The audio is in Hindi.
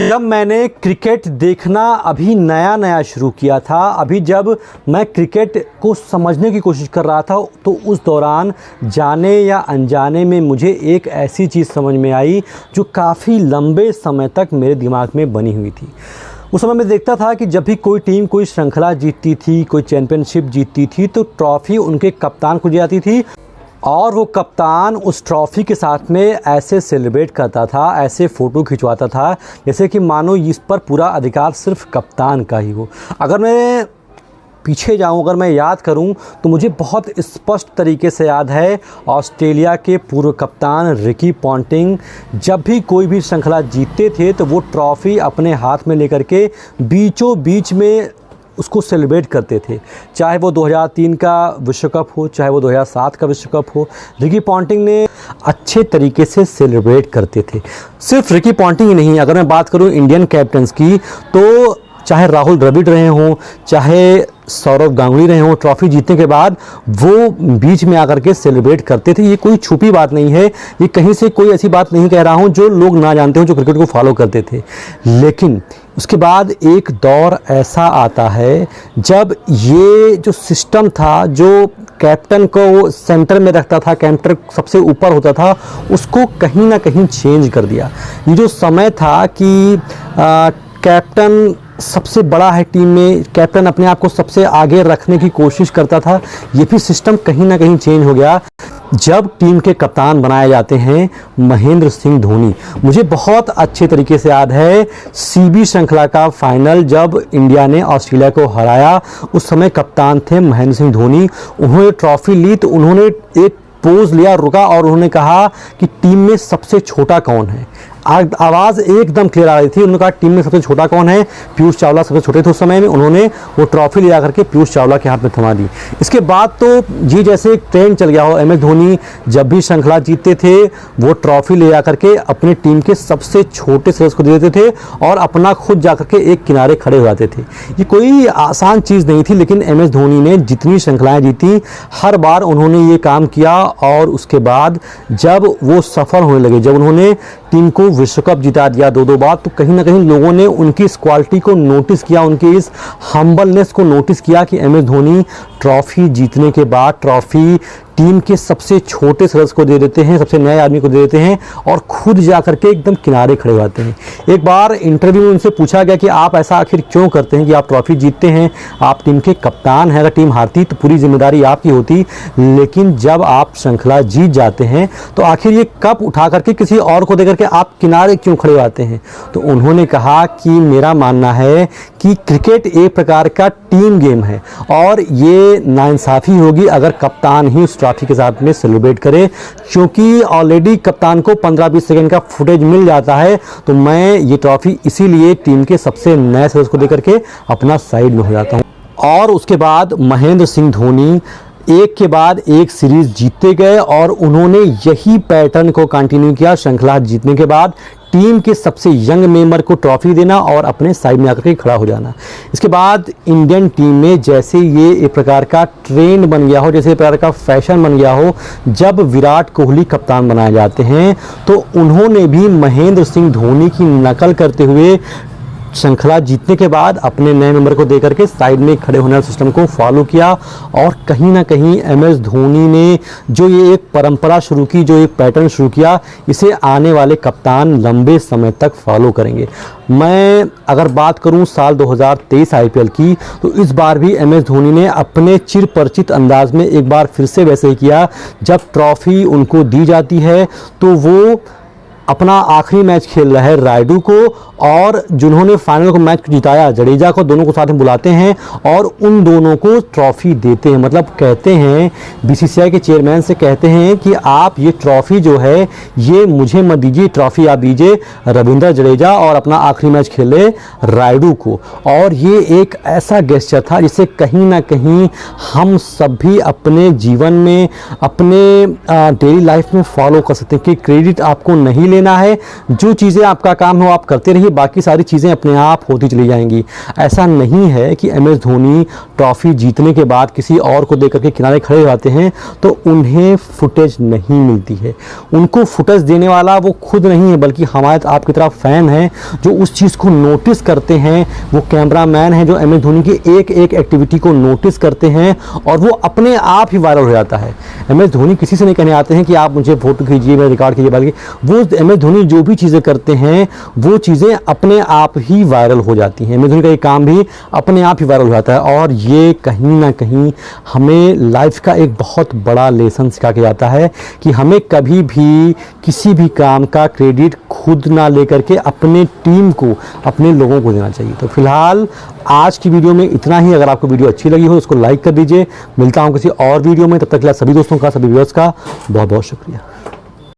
जब मैंने क्रिकेट देखना अभी नया नया शुरू किया था, अभी जब मैं क्रिकेट को समझने की कोशिश कर रहा था, तो उस दौरान जाने या अनजाने में मुझे एक ऐसी चीज़ समझ में आई जो काफ़ी लंबे समय तक मेरे दिमाग में बनी हुई थी। उस समय मैं देखता था कि जब भी कोई टीम कोई श्रृंखला जीतती थी, कोई चैंपियनशिप जीतती थी, तो ट्रॉफ़ी उनके कप्तान को दी जाती थी और वो कप्तान उस ट्रॉफ़ी के साथ में ऐसे सेलिब्रेट करता था, ऐसे फ़ोटो खिंचवाता था जैसे कि मानो इस पर पूरा अधिकार सिर्फ कप्तान का ही हो। अगर मैं पीछे जाऊं, अगर मैं याद करूं, तो मुझे बहुत स्पष्ट तरीके से याद है ऑस्ट्रेलिया के पूर्व कप्तान रिकी पॉन्टिंग जब भी कोई भी श्रृंखला जीतते थे तो वो ट्रॉफ़ी अपने हाथ में लेकर के बीचों बीच में उसको सेलिब्रेट करते थे। चाहे वो 2003 का विश्व कप हो, चाहे वो 2007 का विश्व कप हो, रिकी पॉन्टिंग ने अच्छे तरीके से सेलिब्रेट करते थे। सिर्फ रिकी पॉन्टिंग ही नहीं, अगर मैं बात करूं इंडियन कैप्टन्स की, तो चाहे राहुल द्रविड़ रहे हों, चाहे सौरव गांगुली रहे हों, ट्रॉफ़ी जीतने के बाद वो बीच में आकर के सेलिब्रेट करते थे। ये कोई छुपी बात नहीं है, ये कहीं से कोई ऐसी बात नहीं कह रहा हूँ जो लोग ना जानते हों, जो क्रिकेट को फॉलो करते थे। लेकिन उसके बाद एक दौर ऐसा आता है जब ये जो सिस्टम था, जो कैप्टन को सेंटर में रखता था, कैप्टन सबसे ऊपर होता था, उसको कहीं ना कहीं चेंज कर दिया। ये जो समय था कि कैप्टन सबसे बड़ा है टीम में, कैप्टन अपने आप को सबसे आगे रखने की कोशिश करता था, ये भी सिस्टम कहीं ना कहीं चेंज हो गया जब टीम के कप्तान बनाए जाते हैं महेंद्र सिंह धोनी। मुझे बहुत अच्छे तरीके से याद है सीबी श्रृंखला का फाइनल जब इंडिया ने ऑस्ट्रेलिया को हराया, उस समय कप्तान थे महेंद्र सिंह धोनी। उन्होंने ट्रॉफ़ी ली तो उन्होंने एक पोज लिया, रुका और उन्होंने कहा कि टीम में सबसे छोटा कौन है। आवाज़ एकदम क्लियर आ रही थी। उन्होंने कहा टीम में सबसे छोटा कौन है, पीयूष चावला सबसे छोटे थे उस समय में। उन्होंने वो ट्रॉफ़ी ले जाकर के पीयूष चावला के हाथ में थमा दी। इसके बाद तो जी जैसे एक ट्रेंड चल गया हो, MS धोनी जब भी श्रृंखला जीतते थे वो ट्रॉफ़ी ले जाकर के अपने टीम के सबसे छोटे सदस्य को दे देते थे और अपना खुद जाकर के एक किनारे खड़े हो जाते थे। ये कोई आसान चीज़ नहीं थी, लेकिन MS धोनी ने जितनी श्रृंखलाएँ जीती हर बार उन्होंने ये काम किया। और उसके बाद जब वो सफल होने लगे, जब उन्होंने टीम को विश्व कप जिता दिया 2-2 बार, तो कहीं ना कहीं लोगों ने उनकी इस क्वालिटी को नोटिस किया, उनकी इस हम्बलनेस को नोटिस किया कि MS धोनी ट्रॉफ़ी जीतने के बाद ट्रॉफ़ी टीम के सबसे छोटे सदस्य को दे देते हैं, सबसे नए आदमी को दे देते हैं और खुद जाकर के एकदम किनारे खड़े हो जाते हैं। एक बार इंटरव्यू में उनसे पूछा गया कि आप ऐसा आखिर क्यों करते हैं कि आप ट्रॉफ़ी जीतते हैं, आप टीम के कप्तान हैं, अगर टीम हारती तो पूरी जिम्मेदारी आपकी होती, लेकिन जब आप श्रृंखला जीत जाते हैं तो आखिर ये कप उठा करके किसी और को देकर के आप किनारे क्यों खड़े हो जाते हैं। तो उन्होंने कहा कि मेरा मानना है कि क्रिकेट एक प्रकार का टीम गेम है और ये नाइंसाफ़ी होगी अगर कप्तान ही उस ट्रॉफी के साथ में सेलिब्रेट करे, क्योंकि ऑलरेडी कप्तान को 15-20 सेकंड का फुटेज मिल जाता है। तो मैं ये ट्रॉफी इसीलिए टीम के सबसे नए सदस्य को देकर के अपना साइड में हो जाता हूँ। और उसके बाद महेंद्र सिंह धोनी एक के बाद एक सीरीज जीतते गए और उन्होंने यही पैटर्न को कंटिन्यू किया। श्रृंखला जीतने के बाद टीम के सबसे यंग मेंबर को ट्रॉफी देना और अपने साइड में आकर के खड़ा हो जाना। इसके बाद इंडियन टीम में जैसे ये एक प्रकार का ट्रेंड बन गया हो, जैसे एक प्रकार का फैशन बन गया हो, जब विराट कोहली कप्तान बनाए जाते हैं तो उन्होंने भी महेंद्र सिंह धोनी की नकल करते हुए श्रृंखला जीतने के बाद अपने नए मेंबर को देकर के साइड में खड़े होने वाले सिस्टम को फॉलो किया। और कहीं ना कहीं MS धोनी ने जो ये एक परंपरा शुरू की, जो एक पैटर्न शुरू किया, इसे आने वाले कप्तान लंबे समय तक फॉलो करेंगे। मैं अगर बात करूं साल 2023 IPL की, तो इस बार भी MS धोनी ने अपने चिरपरिचित अंदाज में एक बार फिर से वैसे ही किया। जब ट्रॉफ़ी उनको दी जाती है तो वो अपना आखिरी मैच खेल रहा है रायडू को और जिन्होंने फाइनल को मैच जिताया जडेजा को, दोनों को साथ में बुलाते हैं और उन दोनों को ट्रॉफ़ी देते हैं। मतलब कहते हैं, BCCI के चेयरमैन से कहते हैं कि आप ये ट्रॉफ़ी जो है ये मुझे मत दीजिए, ट्रॉफ़ी आप दीजिए रविंद्र जडेजा और अपना आखिरी मैच खेले रायडू को। और ये एक ऐसा गेस्चर था जिसे कहीं ना कहीं हम सब भी अपने जीवन में, अपने डेली लाइफ में फॉलो कर सकते हैं कि क्रेडिट आपको नहीं लेना है, जो चीज़ें आपका काम है वो आप करते रहिए, बाकी सारी चीज़ें अपने आप होती चली जाएंगी। ऐसा नहीं है कि एम एस धोनी ट्रॉफी जीतने के बाद किसी और को देख करके किनारे खड़े हो जाते हैं तो उन्हें फुटेज नहीं मिलती है। उनको फुटेज देने वाला वो खुद नहीं है, बल्कि हमारे आपकी तरह फ़ैन हैं जो उस चीज़ को नोटिस करते हैं। वो कैमरामैन हैं जो एम एस धोनी की एक एक एक्टिविटी को नोटिस करते हैं और वो अपने आप ही वायरल हो जाता है। एम एस धोनी किसी से नहीं कहने आते हैं कि आप मुझे फोटो खींचिए, मेरा रिकॉर्ड कीजिए, बल्कि वो एम एस धोनी जो भी चीज़ें करते हैं वो चीज़ें अपने आप ही वायरल हो जाती हैं। एम एस धोनी का ये काम भी अपने आप ही वायरल हो जाता है और ये कहीं ना कहीं हमें लाइफ का एक बहुत बड़ा लेसन सिखा के जाता है कि हमें कभी भी किसी भी काम का क्रेडिट खुद ना लेकर के अपने टीम को, अपने लोगों को देना चाहिए। तो फिलहाल आज की वीडियो में इतना ही। अगर आपको वीडियो अच्छी लगी हो उसको लाइक कर दीजिए। मिलता हूँ किसी और वीडियो में, तब तक के लिए सभी दोस्तों का, सभी व्यूअर्स का बहुत बहुत शुक्रिया।